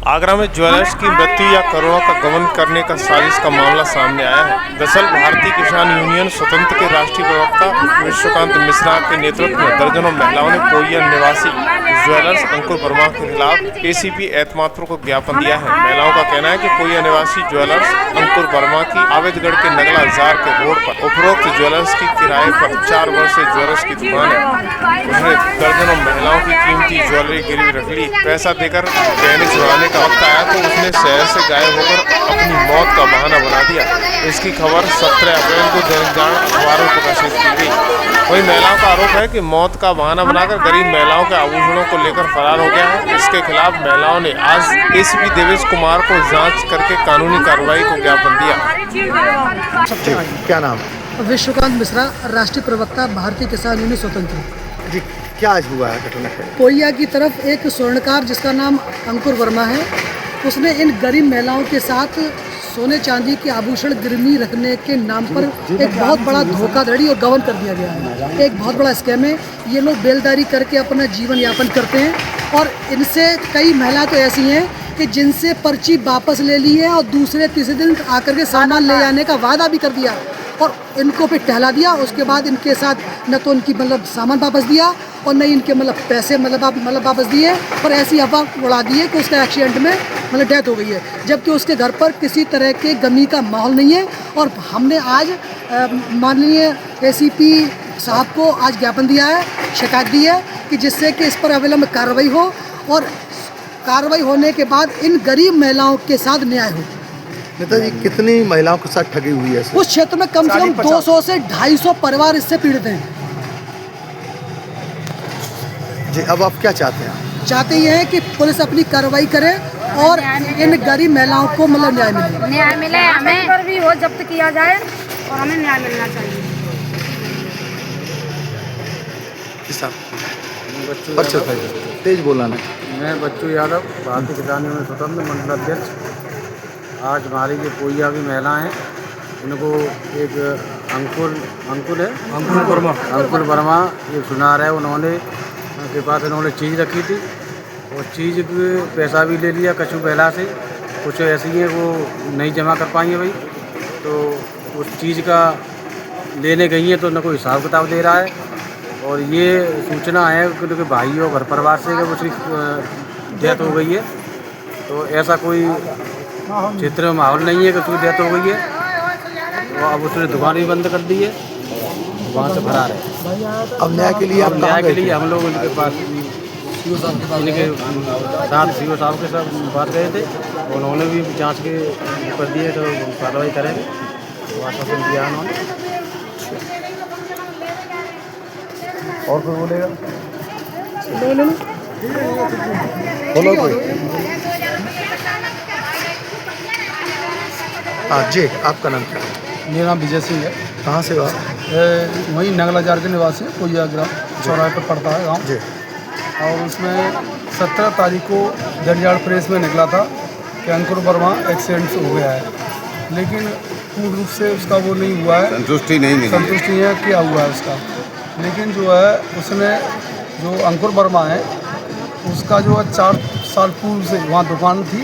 आगरा में ज्वेलर्स की मृत्यु या करोड़ों का गबन करने का साजिश का मामला सामने आया है। दरअसल भारतीय किसान यूनियन स्वतंत्र के राष्ट्रीय प्रवक्ता विश्वकांत मिश्रा के नेतृत्व में दर्जनों महिलाओं ने पोइया निवासी ज्वेलर्स अंकुर वर्मा के खिलाफ एसीपी एतमादपुर को ज्ञापन दिया है। महिलाओं का कहना है कि पोइया निवासी ज्वेलर्स अंकुर वर्मा की आवेदगढ़ के नगला जार के रोड पर उपरोक्त ज्वेलर्स की किराए पर 4 वर्ष से ज्वेलर्स की दुकान है। उसने दर्जनों महिलाओं की कीमती ज्वेलरी गिरवी रख ली। पैसा देकर गहने छुड़ाने का वक्त आया तो उसने शहर से गायब होकर अपनी मौत का बहाना बना दिया। इसकी खबर 17 अप्रैल को दैनिक जागरण अखबारों में प्रकाशित की गई। वही महिलाओं का आरोप है कि मौत का बहाना बनाकर गरीब महिलाओं के आभूषणों को लेकर फरार हो गया है। इसके खिलाफ महिलाओं ने आज एसीपी देवेश कुमार को जांच करके कानूनी कार्रवाई को ज्ञापन दिया। क्या नाम? विश्वकांत मिश्रा, राष्ट्रीय प्रवक्ता, भारतीय किसान यूनियन स्वतंत्र। जी, क्या आज हुआ है घटना? पोइया की तरफ एक स्वर्णकार जिसका नाम अंकुर वर्मा है, उसने इन गरीब महिलाओं के साथ सोने चांदी के आभूषण गिरवी रखने के नाम पर एक बहुत बड़ा धोखाधड़ी और गबन कर दिया गया है। एक बहुत बड़ा स्कैम है। ये लोग बेलदारी करके अपना जीवन यापन करते हैं और इनसे कई महिलाएं तो ऐसी हैं कि जिनसे पर्ची वापस ले ली है और दूसरे तीसरे दिन आकर के सामान ले जाने का वादा भी कर दिया और इनको फिर टहला दिया। उसके बाद इनके साथ न तो इनकी सामान वापस दिया और न इनके पैसे वापस दिए और ऐसी अफवाह उड़ा दी है कि उसका एक्सीडेंट में डेथ हो गई है, जबकि उसके घर पर किसी तरह के गमी का माहौल नहीं है। और हमने आज माननीय एसीपी साहब को आज ज्ञापन दिया है, शिकायत दी है कि जिससे कि इस पर अविलंब कार्रवाई हो और कार्रवाई होने के बाद इन गरीब महिलाओं के साथ न्याय हो। नेताजी, कितनी महिलाओं के साथ ठगी हुई है? उस क्षेत्र में कम से कम 200 से 250 परिवार इससे पीड़ित हैं। जी, अब आप क्या चाहते हैं? चाहते ये हैं कि पुलिस अपनी कार्रवाई करे और इन गरीब महिलाओं को न्याय मिले। न्याय मिले, हमें पर भी वो जब्त किया जाए और हमें न्याय मिलना चाहिए। तेज बोला ना। मैं बच्चू यादव, भारतीय किसान यूनियन स्वतंत्र मंडल अध्यक्ष। आज हमारी जो पोइया की महिला हैं, इनको एक अंकुर वर्मा ये सुनार है, उन्होंने के पास इन्होंने चीज़ रखी थी और चीज़ के पैसा भी ले लिया कछु महिला से। कुछ ऐसी है वो नहीं जमा कर पाएंगे भाई, तो उस चीज़ का लेने गई है तो न कोई हिसाब किताब दे रहा है। और ये सूचना है क्योंकि भाई और घर परिवार से उसकी डेथ हो गई है, तो ऐसा कोई क्षेत्र में माहौल नहीं है कि उसकी डेथ हो गई है। तो अब उसने दुकान भी बंद कर दी है, वहाँ से फरार है। अब न्याय के लिए हम लोग उनके पास इनके साथ सीओ साहब के साथ बात गए थे, उन्होंने भी जांच के कर दिए तो कार्रवाई करेंगे, तो आश्वासन दिया उन्होंने। और कोई बोलेगा? बोलो कोई। हाँ जी, आपका नाम क्या है? मेरा नाम विजय सिंह है। कहाँ से हो? वहीं नगला जार के निवासी, पोइया ग्राम चौराहे पर पड़ता है गाँव जी। और उसमें 17 तारीख को जड़जाड़ प्रेस में निकला था कि अंकुर वर्मा एक्सीडेंट हो गया है, लेकिन पूर्ण रूप से उसका वो नहीं हुआ है, संतुष्टि है क्या हुआ है उसका। लेकिन जो है उसने जो अंकुर वर्मा है उसका जो है 4 साल पूर्व से वहाँ दुकान थी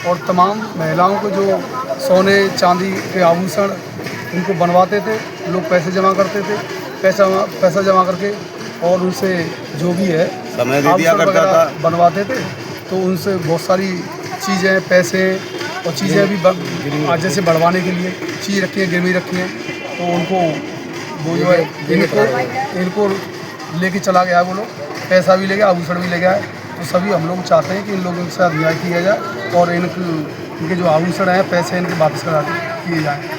और तमाम महिलाओं को जो सोने चांदी के आभूषण उनको बनवाते थे, लोग पैसे जमा करते थे, पैसा जमा करके और उनसे जो भी है आभूषण वगैरह बनवाते थे। तो उनसे बहुत सारी चीज़ें, पैसे और चीज़ें भी आज जैसे बढ़वाने के लिए चीज़ रखी है, गिरवी रखी है, तो उनको वो जो है इनको लेके चला गया, वो लोग पैसा भी ले गया, आभूषण भी ले गया है। तो सभी हम लोग चाहते हैं कि इन लोगों के साथ न्याय किया जाए और इनके जो आभूषण हैं, पैसे इनके वापस करा किए जाएँ।